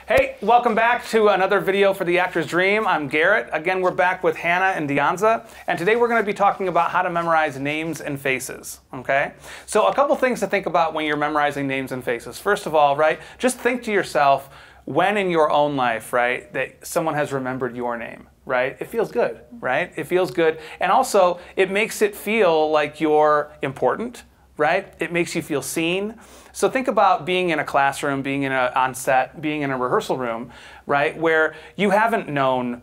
Hey, welcome back to another video for The Actor's Dream. I'm Garrett. Again, we're back with Hannah and Dianza, and today we're going to be talking about how to memorize names and faces, okay? So a couple things to think about when you're memorizing names and faces. First of all, right, just think to yourself, when in your own life, right, that someone has remembered your name, right? It feels good, right? It feels good, and also it makes it feel like you're important, right? It makes you feel seen. So think about being in a classroom, being on set, being in a rehearsal room, right? Where you haven't known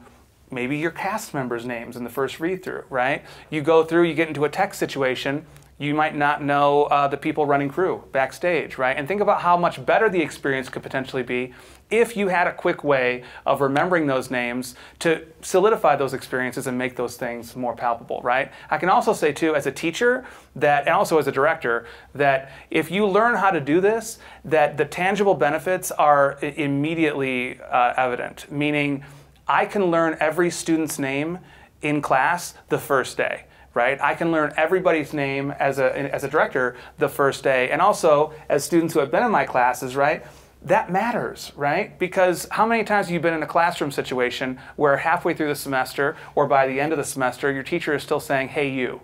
maybe your cast members' names in the first read-through, right? You go through, you get into a text situation, you might not know the people running crew backstage, right? And think about how much better the experience could potentially be if you had a quick way of remembering those names to solidify those experiences and make those things more palpable, right? I can also say too, as a teacher and also as a director, that if you learn how to do this, that the tangible benefits are immediately evident, meaning I can learn every student's name in class the first day. Right? I can learn everybody's name as a director the first day, and also as students who have been in my classes, right? That matters, right? Because how many times have you been in a classroom situation where halfway through the semester or by the end of the semester, your teacher is still saying, "Hey, you,"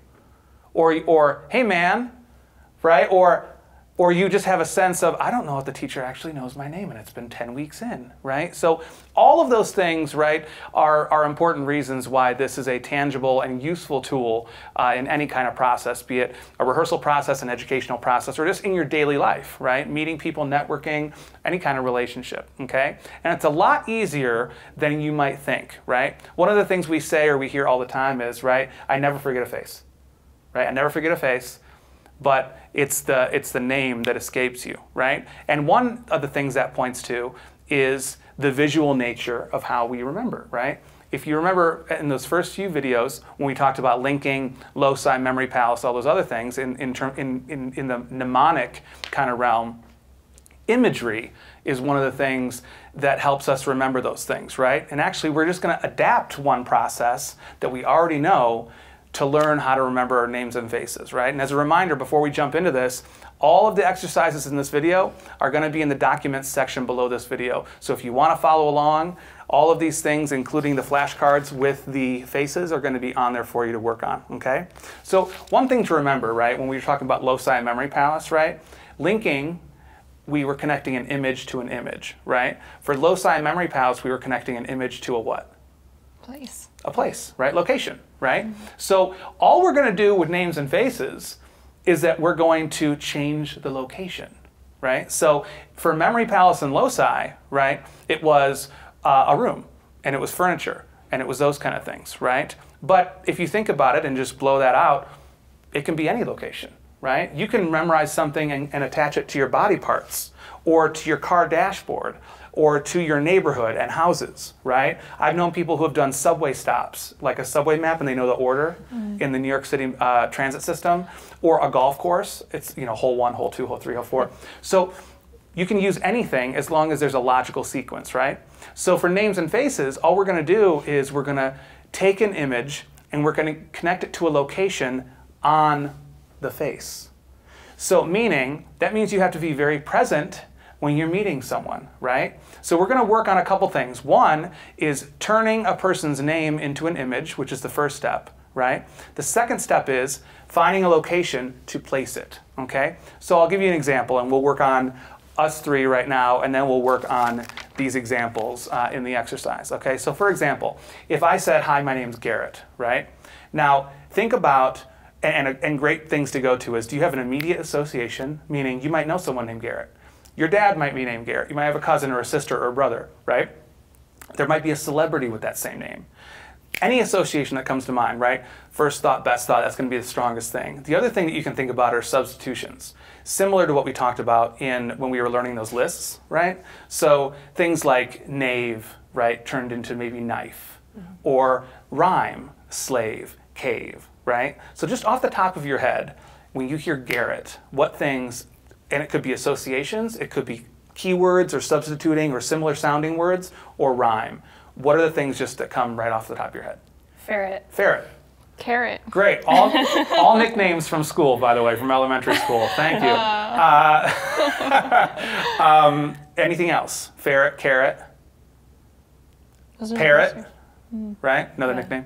or "Hey, man," right? Or you just have a sense of, I don't know if the teacher actually knows my name and it's been 10 weeks in, right? So all of those things, right, are important reasons why this is a tangible and useful tool in any kind of process, be it a rehearsal process, an educational process, or just in your daily life, right? Meeting people, networking, any kind of relationship, okay? And it's a lot easier than you might think, right? One of the things we say or we hear all the time is, right, I never forget a face, right? I never forget a face. But it's the name that escapes you, right? And one of the things that points to is the visual nature of how we remember, right? If you remember in those first few videos when we talked about linking, loci, memory palace, all those other things in the mnemonic kind of realm, imagery is one of the things that helps us remember those things, right? And actually we're just going to adapt one process that we already know to learn how to remember our names and faces, right? And as a reminder, before we jump into this, all of the exercises in this video are going to be in the documents section below this video. So if you want to follow along, all of these things, including the flashcards with the faces, are going to be on there for you to work on, okay? So one thing to remember, right, when we were talking about loci and memory palace, right? Linking, we were connecting an image to an image, right? For loci and memory palace, we were connecting an image to a what? Place. A place, right? Location, right? Mm-hmm. So all we're going to do with names and faces is that we're going to change the location, right? So for memory palace and loci, right, it was a room, and it was furniture, and it was those kind of things, right? But if you think about it and just blow that out, it can be any location, right? You can memorize something and attach it to your body parts, or to your car dashboard, or to your neighborhood and houses, right? I've known people who have done subway stops, like a subway map, and they know the order in the New York City transit system, or a golf course. It's, you know, hole 1, hole 2, hole 3, hole 4. So you can use anything as long as there's a logical sequence, right? So for names and faces, all we're going to do is we're going to take an image and we're going to connect it to a location on the face. So that means you have to be very present when you're meeting someone, right? So we're going to work on a couple things. One is turning a person's name into an image, which is the first step, right? The second step is finding a location to place it, okay? So I'll give you an example, and we'll work on us three right now, and then we'll work on these examples in the exercise, okay? So for example, if I said, "Hi, my name's Garrett," right? Now, think about, and great things to go to is, do you have an immediate association? Meaning you might know someone named Garrett. Your dad might be named Garrett. You might have a cousin or a sister or a brother, right? There might be a celebrity with that same name. Any association that comes to mind, right? First thought, best thought, that's going to be the strongest thing. The other thing that you can think about are substitutions, similar to what we talked about when we were learning those lists, right? So things like knave, right, turned into maybe knife, or rhyme, slave, cave, right? So just off the top of your head, when you hear Garrett, what things, and it could be associations, it could be keywords or substituting or similar sounding words, or rhyme. What are the things just that come right off the top of your head? Ferret. Ferret. Carrot. Great. All nicknames from school, by the way, from elementary school. Thank you. Anything else? Ferret, carrot. Parrot, right? Another nickname.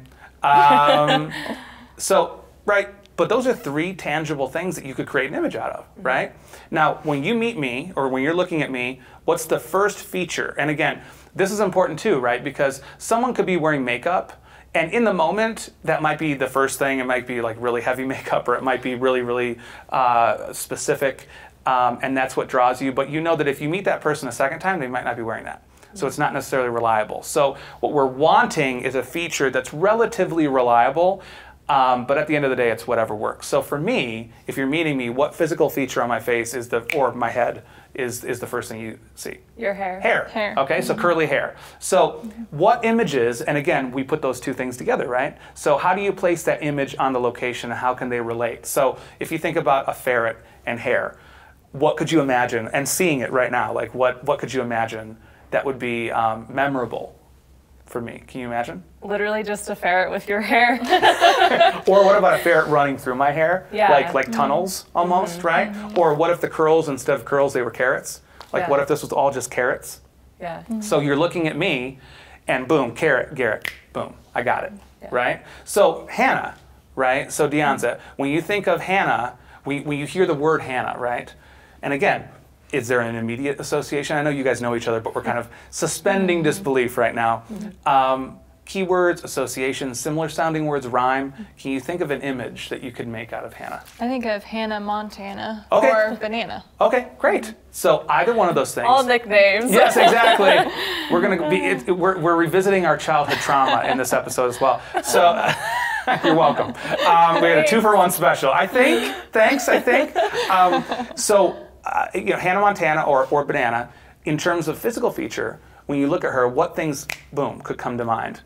Right, but those are three tangible things that you could create an image out of, right? Now, when you meet me, or when you're looking at me, what's the first feature? And again, this is important too, right? Because someone could be wearing makeup, and in the moment, that might be the first thing. It might be like really heavy makeup, or it might be really, really specific, and that's what draws you. But you know that if you meet that person a second time, they might not be wearing that. So it's not necessarily reliable. So what we're wanting is a feature that's relatively reliable, but at the end of the day, it's whatever works. So for me, if you're meeting me, what physical feature on my face is or my head is the first thing you see? Your hair. Hair. Okay, so curly hair. So what images, and again, we put those two things together, right? So how do you place that image on the location, and how can they relate? So if you think about a ferret and hair, what could you imagine? And seeing it right now, like what could you imagine that would be memorable for me? Can you imagine? Literally just a ferret with your hair. Or what about a ferret running through my hair? Yeah. Like tunnels almost, right? Or what if the curls, instead of curls, they were carrots? Like what if this was all just carrots? Yeah. So you're looking at me and boom, carrot, Garrett, boom, I got it, right? So Hannah, right? So Deonza, when you think of Hannah, when you hear the word Hannah, right? And again, is there an immediate association? I know you guys know each other, but we're kind of suspending disbelief right now. Keywords, associations, similar sounding words, rhyme. Can you think of an image that you could make out of Hannah? I think of Hannah Montana Okay. or banana. Okay, great. So either one of those things. All nicknames. Yes, exactly. We're going to be. We're revisiting our childhood trauma in this episode as well. So you're welcome. We had a 2-for-1 special. I think. Thanks. I think. Hannah Montana or banana. In terms of physical feature, when you look at her, what things, boom, could come to mind?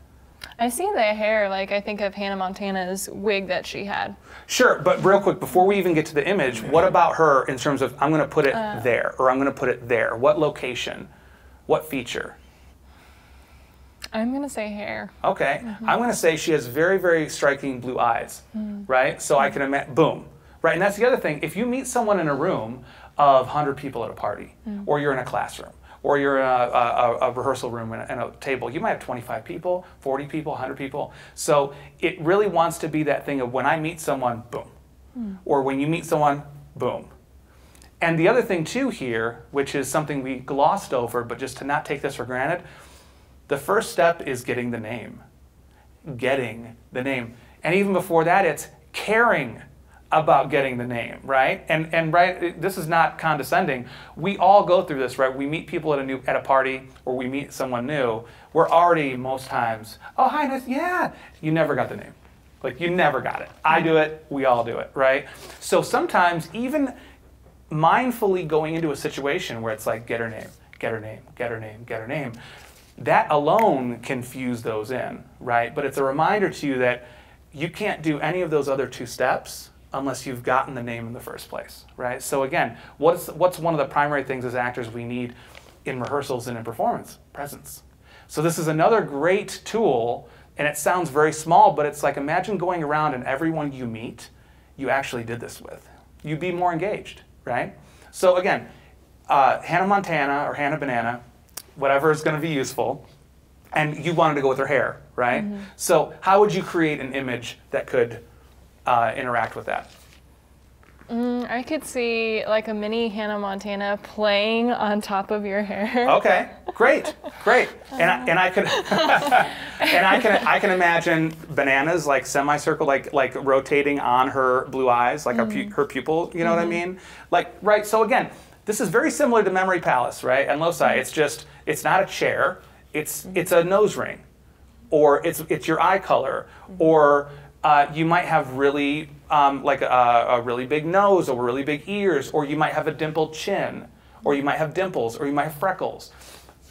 I see the hair, like I think of Hannah Montana's wig that she had. Sure, but real quick, before we even get to the image, what about her in terms of, I'm going to put it there, or I'm going to put it there? What location? What feature? I'm going to say hair. Okay, I'm going to say she has very, very striking blue eyes, right? So I can imagine, boom, right? And that's the other thing. If you meet someone in a room of 100 people at a party, or you're in a classroom, or you're in a rehearsal room and a table, you might have 25 people, 40 people, 100 people. So it really wants to be that thing of when I meet someone, boom. Or when you meet someone, boom. And the other thing too here, which is something we glossed over, but just to not take this for granted, the first step is getting the name. Getting the name. And even before that, it's caring about getting the name, right? And right, this is not condescending. We all go through this, right? We meet people at a party, or we meet someone new. We're already most times, oh hi, nice, yeah. You never got the name. Like you never got it. I do it, we all do it, right? So sometimes even mindfully going into a situation where it's like, get her name, get her name, get her name, get her name, that alone can fuse those in, right? But it's a reminder to you that you can't do any of those other two steps unless you've gotten the name in the first place, right? So again, what's one of the primary things as actors we need in rehearsals and in performance? Presence. So this is another great tool, and it sounds very small, but it's like imagine going around and everyone you meet, you actually did this with. You'd be more engaged, right? So again, Hannah Montana or Hannah Banana, whatever is going to be useful, and you wanted to go with her hair, right? So how would you create an image that could interact with that? I could see like a mini Hannah Montana playing on top of your hair. Okay, great. And I could I can imagine bananas like semicircle, like rotating on her blue eyes, like her pupil. You know what I mean? Like right. So again, this is very similar to Memory Palace, right? And loci. It's not a chair. It's a nose ring, or it's your eye color, or you might have really like a really big nose or really big ears, or you might have a dimpled chin, or you might have dimples, or you might have freckles.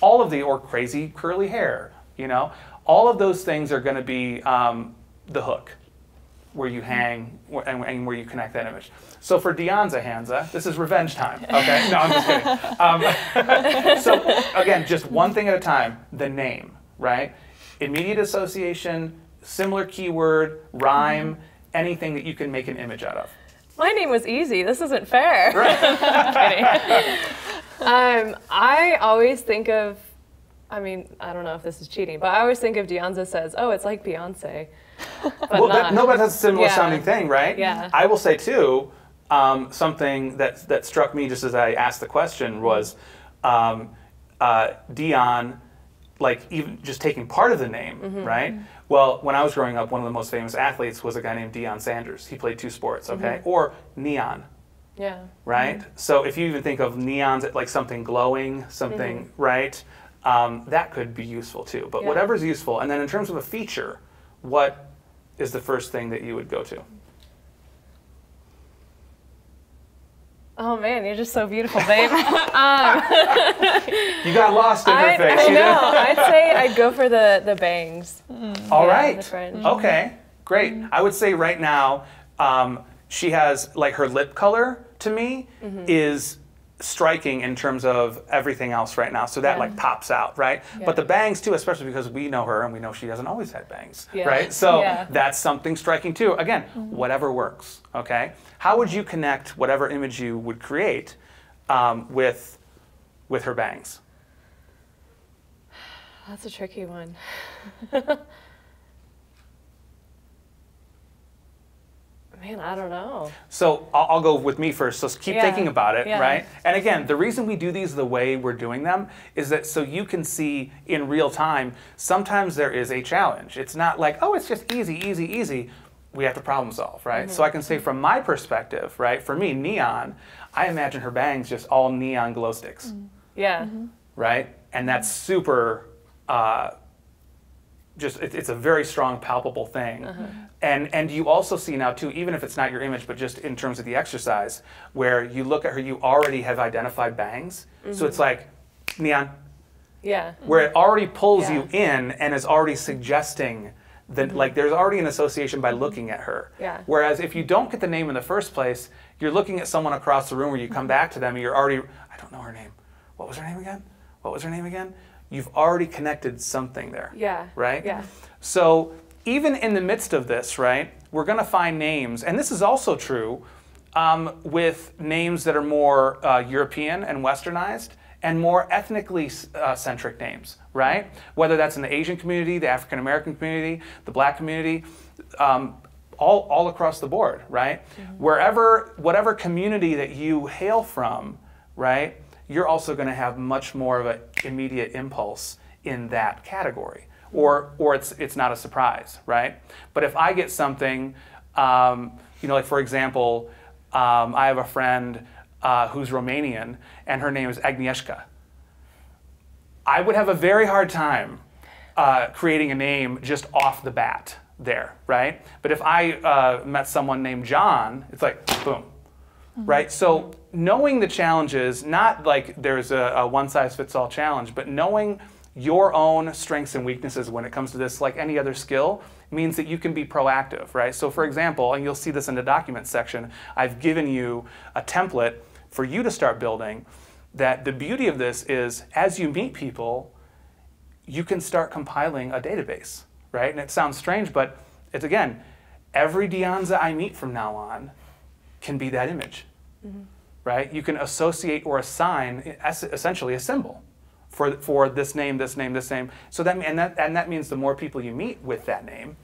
All of or crazy curly hair, you know? All of those things are going to be the hook where you hang and where you connect that image. So for Deonza Hanza, this is revenge time, okay? No, I'm just kidding. So again, just one thing at a time, the name, right? Immediate association, similar keyword, rhyme, anything that you can make an image out of. My name was easy. This isn't fair. Right. I always think of I mean, I don't know if this is cheating, but I always think if Deonza says, "Oh, it's like Beyonce," but Well, not. no, but that's a similar sounding thing, right? Yeah. I will say too, something that struck me just as I asked the question was Dion, like even just taking part of the name, right? Well, when I was growing up, one of the most famous athletes was a guy named Deion Sanders. He played 2 sports, okay? Or neon. Yeah. Right? So if you even think of neons like something glowing, something, right? That could be useful too. But whatever's useful. And then in terms of a feature, what is the first thing that you would go to? Oh man, you're just so beautiful, babe. You got lost in her face. I know. I'd say I'd go for the bangs. All Yeah, right. the fringe. Okay. Great. I would say right now, she has like her lip color to me is striking in terms of everything else right now. So that like pops out, right? Yeah. But the bangs too, especially because we know her and we know she hasn't always had bangs, Yeah. right? So Yeah. that's something striking too. Again, whatever works, okay? How would you connect whatever image you would create with her bangs? That's a tricky one. Man, I don't know. So I'll go with me first. So keep thinking about it, Yeah. right? And again, the reason we do these the way we're doing them is that so you can see in real time, sometimes there is a challenge. It's not like, oh, it's just easy, easy, easy. We have to problem solve, right? So I can say from my perspective, right? For me, neon, I imagine her bangs just all neon glow sticks, Yeah. right? And that's super, it's a very strong, palpable thing. And you also see now too, even if it's not your image, but just in terms of the exercise, where you look at her, you already have identified bangs. So it's like neon, Yeah. where it already pulls Yeah. you in and is already suggesting that like there's already an association by looking at her. Yeah. Whereas if you don't get the name in the first place, you're looking at someone across the room where you come back to them and you're already, I don't know her name. What was her name again? What was her name again? You've already connected something there. Yeah. Right? Yeah. So even in the midst of this, right, we're going to find names, and this is also true with names that are more European and westernized and more ethnically centric names, right? Whether that's in the Asian community, the African American community, the Black community, all across the board, right? Whatever community that you hail from, right, you're also going to have much more of an immediate impulse in that category. Or it's not a surprise, right? But if I get something, like for example, I have a friend who's Romanian, and her name is Agnieszka. I would have a very hard time creating a name just off the bat there, right? But if I met someone named John, it's like, boom, right? So knowing the challenges, not like there's a one-size-fits-all challenge, but knowing your own strengths and weaknesses when it comes to this, like any other skill, means that you can be proactive, right? So for example, and you'll see this in the documents section, I've given you a template for you to start building, that the beauty of this is as you meet people, you can start compiling a database, right? And it sounds strange, but it's again, every Deonza I meet from now on can be that image, right? You can associate or assign essentially a symbol for this name, this name, this name. So that means the more people you meet with that name,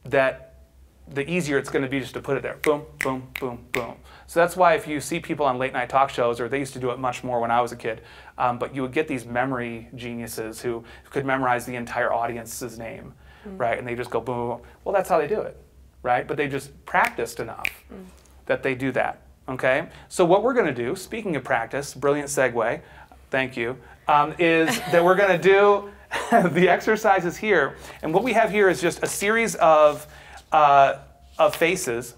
that the easier it's going to be just to put it there. Boom, boom, boom, boom. So that's why if you see people on late night talk shows, or they used to do it much more when I was a kid, but you would get these memory geniuses who could memorize the entire audience's name, right? And they just go boom, boom, boom. Well, that's how they do it, right? But they just practiced enough that they do that, okay? So what we're going to do, speaking of practice, brilliant segue, thank you, is that we're going to do the exercises here. And what we have here is just a series of faces,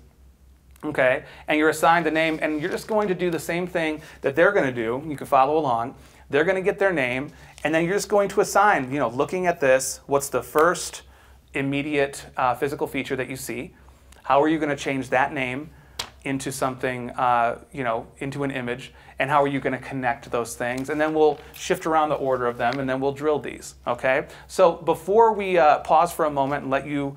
okay? And you're assigned the name, and you're just going to do the same thing that they're going to do. You can follow along. They're going to get their name, and then you're just going to assign, looking at this, what's the first immediate physical feature that you see? How are you going to change that name into something, into an image? And how are you going to connect those things? And then we'll shift around the order of them, and then we'll drill these, okay? So before we pause for a moment and let you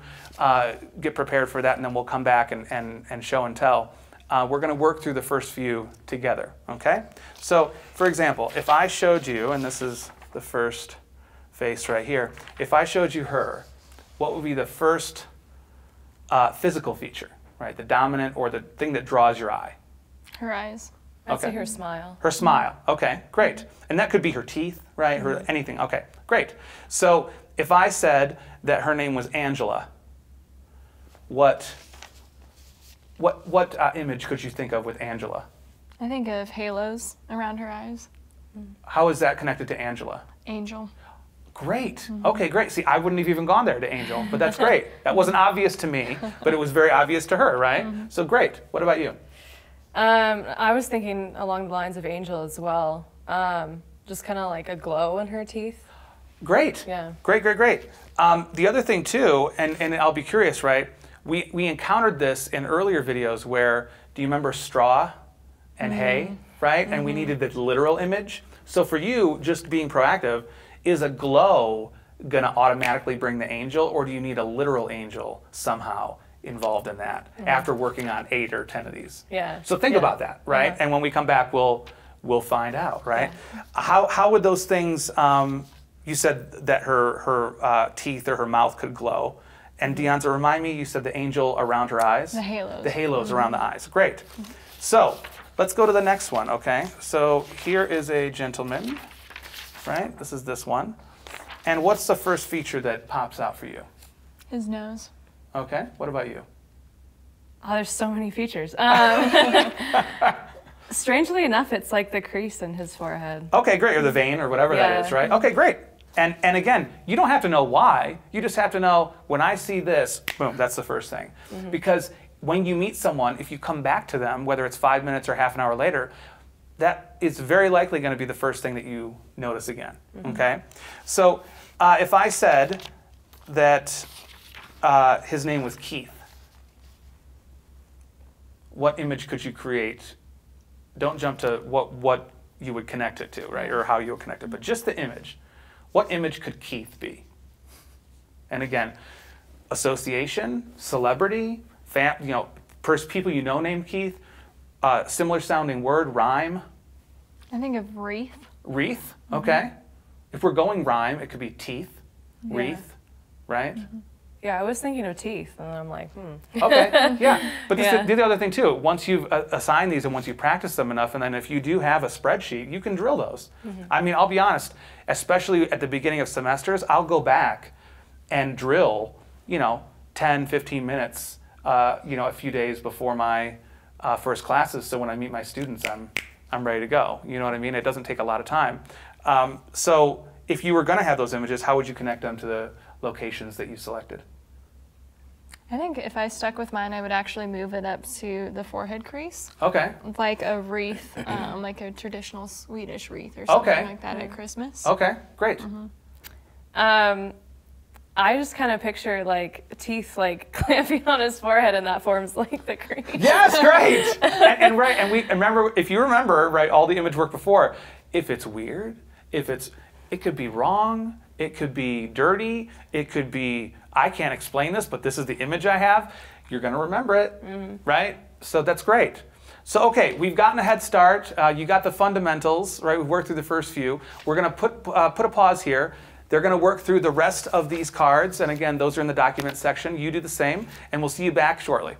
get prepared for that, and then we'll come back and show and tell, we're going to work through the first few together, okay? So, for example, if I showed you, and this is the first face right here. If I showed you her, what would be the first physical feature, right? The dominant or the thing that draws your eye? Her eyes. I'd say her smile. Her smile. Okay, great. And that could be her teeth, right? Her anything. Okay, great. So if I said that her name was Angela, what image could you think of with Angela? I think of halos around her eyes. How is that connected to Angela? Angel. Great. Okay, great. See, I wouldn't have even gone there to Angel, but that's great. That wasn't obvious to me, but it was very obvious to her, right? So great. What about you? I was thinking along the lines of Angel as well. Just kind of like a glow in her teeth. Great. Yeah. Great, great, great. The other thing too, and I'll be curious, right? We encountered this in earlier videos where, do you remember straw and hay, right? And we needed the literal image. So for you, just being proactive, is a glow gonna automatically bring the angel, or do you need a literal angel somehow involved in that after working on 8 or 10 of these? Yeah. So think about that, right? And when we come back, we'll find out, right? How would those things? You said that her teeth or her mouth could glow, and Deonza, remind me, you said the angel around her eyes. The halos. The halos around the eyes. Great. So let's go to the next one. Okay. So here is a gentleman, right? This is this one. And what's the first feature that pops out for you? His nose. Okay. What about you? Oh, there's so many features. Strangely enough, it's like the crease in his forehead. Okay, great. Or the vein or whatever that is, right? Okay, great. And again, you don't have to know why. You just have to know, when I see this, boom, that's the first thing. Because when you meet someone, if you come back to them, whether it's 5 minutes or half an hour later, that is very likely going to be the first thing that you notice again, okay? So if I said that his name was Keith, what image could you create? Don't jump to what you would connect it to, right? Or how you would connect it, but just the image. What image could Keith be? And again, association, celebrity, people you know named Keith, similar sounding word, rhyme. I think of wreath. Wreath, okay. If we're going rhyme, it could be teeth, wreath, right? Yeah, I was thinking of teeth, and I'm like, Okay, yeah. But this is the other thing too. Once you've assigned these and once you practice them enough, and then if you do have a spreadsheet, you can drill those. I mean, I'll be honest, especially at the beginning of semesters, I'll go back and drill, 10, 15 minutes, a few days before my first classes. So when I meet my students, I'm ready to go. You know what I mean? It doesn't take a lot of time. So if you were going to have those images, how would you connect them to the locations that you selected? I think if I stuck with mine, I would actually move it up to the forehead crease. Okay. Like a wreath, like a traditional Swedish wreath or something like that at Christmas. Okay, great. I just kind of picture like teeth like clamping on his forehead, and that forms like the crease. Yes, great. and we remember, if you remember, right, all the image work before, if it's weird, it could be wrong, it could be dirty, it could be, I can't explain this, but this is the image I have, you're going to remember it, right? So that's great. So, okay, we've gotten a head start. You got the fundamentals, right? We've worked through the first few. We're going to put a pause here. They're going to work through the rest of these cards. And again, those are in the document section. You do the same, and we'll see you back shortly.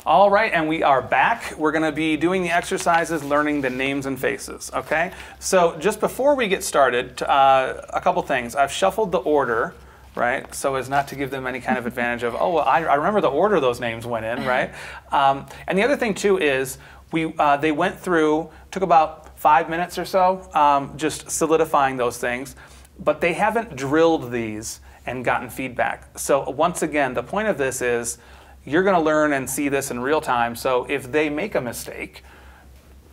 All right, and we are back. We're going to be doing the exercises, learning the names and faces, okay? So just before we get started, a couple things. I've shuffled the order, right, so as not to give them any kind of advantage of, oh, well, I remember the order those names went in, right? And the other thing, too, is they went through, took about 5 minutes or so, just solidifying those things, but they haven't drilled these and gotten feedback. So once again, the point of this is, you're going to learn and see this in real time. So if they make a mistake,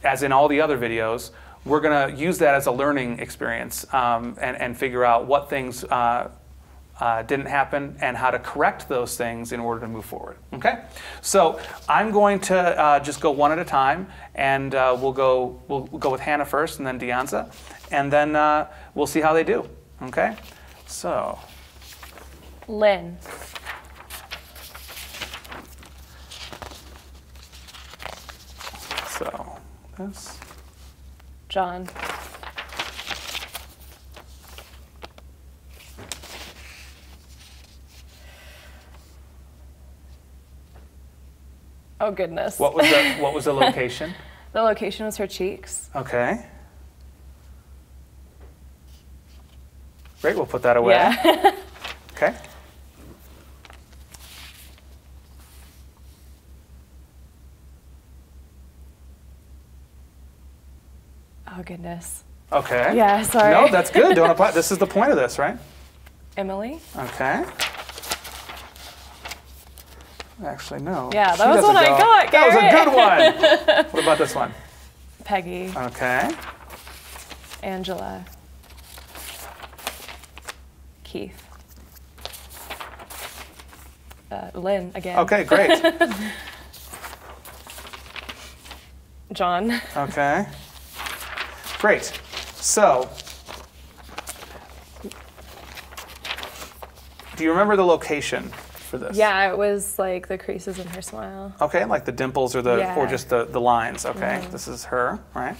as in all the other videos, we're going to use that as a learning experience and figure out what things didn't happen and how to correct those things in order to move forward. Okay? So I'm going to just go one at a time, and we'll go with Hannah first, and then Deonza, and then we'll see how they do. Okay? So Lynn. So this. John. Oh goodness. What was the location? The location was her cheeks. Okay. Great, we'll put that away. Yeah. Okay. Oh goodness. Okay. Yeah, sorry. No, that's good. Don't apply. This is the point of this, right? Emily. Okay. Actually, no. Yeah, She that was doesn't what I go. got, That was a Garrett. good one. What about this one? Peggy. Okay. Angela. Keith. Lynn again. Okay, great. John. Okay. Great. So, do you remember the location for this? Yeah, it was like the creases in her smile. Okay, like the dimples or Yeah. just the lines. Okay, This is her, right?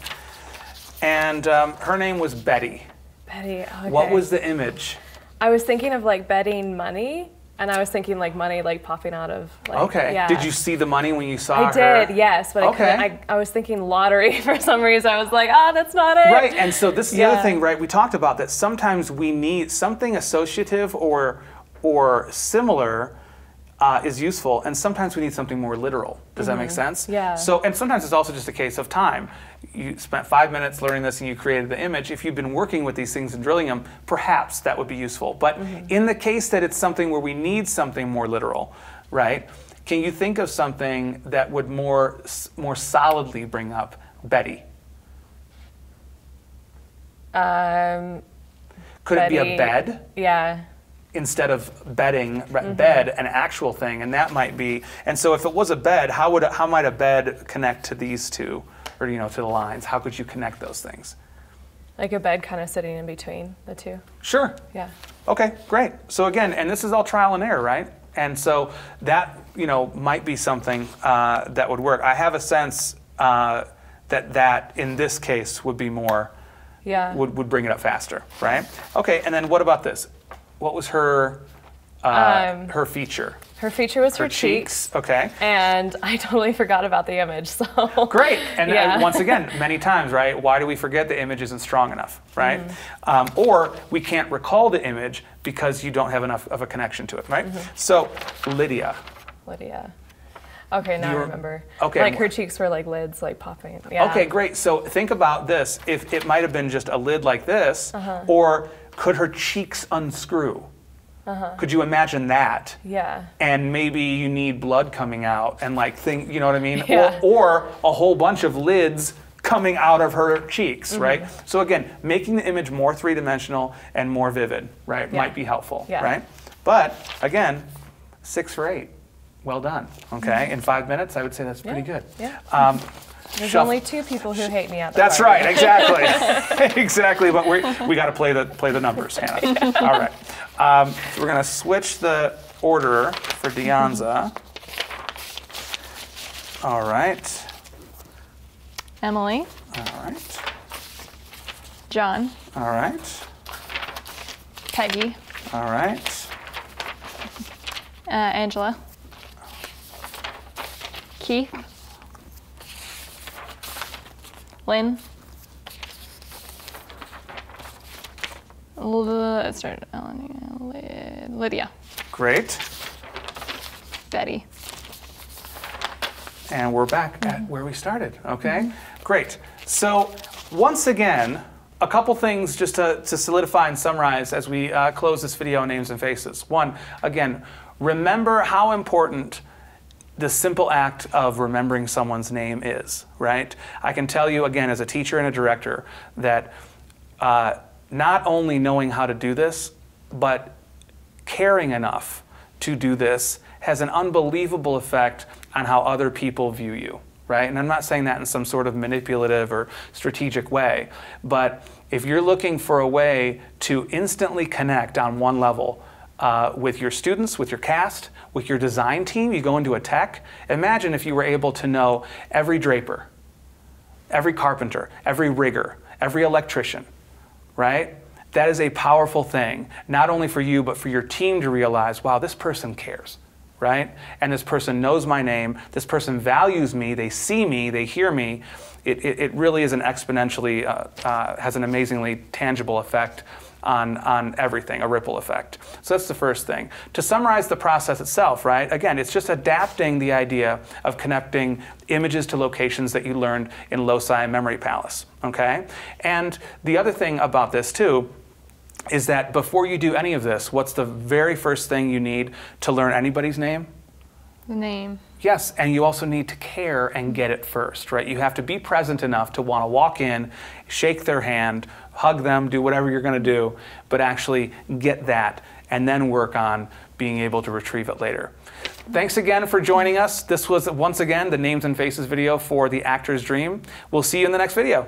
And her name was Betty. Betty. Okay. What was the image? I was thinking of like betting money, and I was thinking like money like popping out of. Like, Okay. Yeah. Did you see the money when you saw I her? did, yes, but Okay. I couldn't. I was thinking lottery for some reason. I was like, that's not it. Right, and so this is the other Yeah. thing, right? We talked about that sometimes we need something associative or similar is useful, and sometimes we need something more literal. Does that make sense? Yeah. So, and sometimes it's also just a case of time. You spent 5 minutes learning this and you created the image. If you've been working with these things and drilling them, perhaps that would be useful. But in the case that it's something where we need something more literal, right? Can you think of something that would more solidly bring up Betty? Could it be a Betty. bed? Yeah. Instead of bedding, bed, an actual thing, and that might be. And so, if it was a bed, how might a bed connect to these two, or to the lines? How could you connect those things? Like a bed kind of sitting in between the two. Sure. Yeah. Okay, great. So again, and this is all trial and error, right? And so that might be something that would work. I have a sense that in this case would be more. Yeah. Would bring it up faster, right? Okay, and then what about this? What was her feature? Her feature was her cheeks. Okay. And I totally forgot about the image. So Great. And Yeah. once again, many times, right? Why do we forget the image isn't strong enough, right? Or we can't recall the image because you don't have enough of a connection to it, right? So, Lydia. Lydia. Okay, now I remember. Okay. Like her cheeks were like lids, like popping. Yeah. Okay, great. So think about this. If it might have been just a lid like this, or could her cheeks unscrew? Could you imagine that? Yeah. And maybe you need blood coming out and you know what I mean? Yeah. Or a whole bunch of lids coming out of her cheeks, right? So again, making the image more three-dimensional and more vivid, right, might be helpful, right? But again, 6 for 8. Well done, okay? In 5 minutes, I would say that's pretty good. Yeah. There's only 2 people who hate me at the That's party. right, exactly. Exactly, but we got to play the numbers, Hannah. All right. So we're going to switch the order for Deonza. All right. Emily. All right. John. All right. Peggy. All right. Angela. Keith. Lynn. Lydia. Great. Betty. And we're back at where we started, okay? Great. So once again, a couple things just to solidify and summarize as we close this video on names and faces. One, again, remember how important the simple act of remembering someone's name is, right? I can tell you, again, as a teacher and a director, that not only knowing how to do this, but caring enough to do this has an unbelievable effect on how other people view you, right? And I'm not saying that in some sort of manipulative or strategic way, but if you're looking for a way to instantly connect on one level with your students, with your cast, with your design team, you go into a tech, imagine if you were able to know every draper, every carpenter, every rigger, every electrician, right? That is a powerful thing, not only for you, but for your team to realize, wow, this person cares, right? And this person knows my name, this person values me, they see me, they hear me. It really is an exponentially, has an amazingly tangible effect on everything, a ripple effect. So that's the first thing. To summarize the process itself, right? Again, it's just adapting the idea of connecting images to locations that you learned in loci and memory palace, okay? And the other thing about this too is that before you do any of this, what's the very first thing you need to learn anybody's name? The name. Yes, and you also need to care and get it first, right? You have to be present enough to want to walk in, shake their hand, hug them, do whatever you're going to do, but actually get that and then work on being able to retrieve it later. Thanks again for joining us. This was, once again, the Names and Faces video for The Actor's Dream. We'll see you in the next video.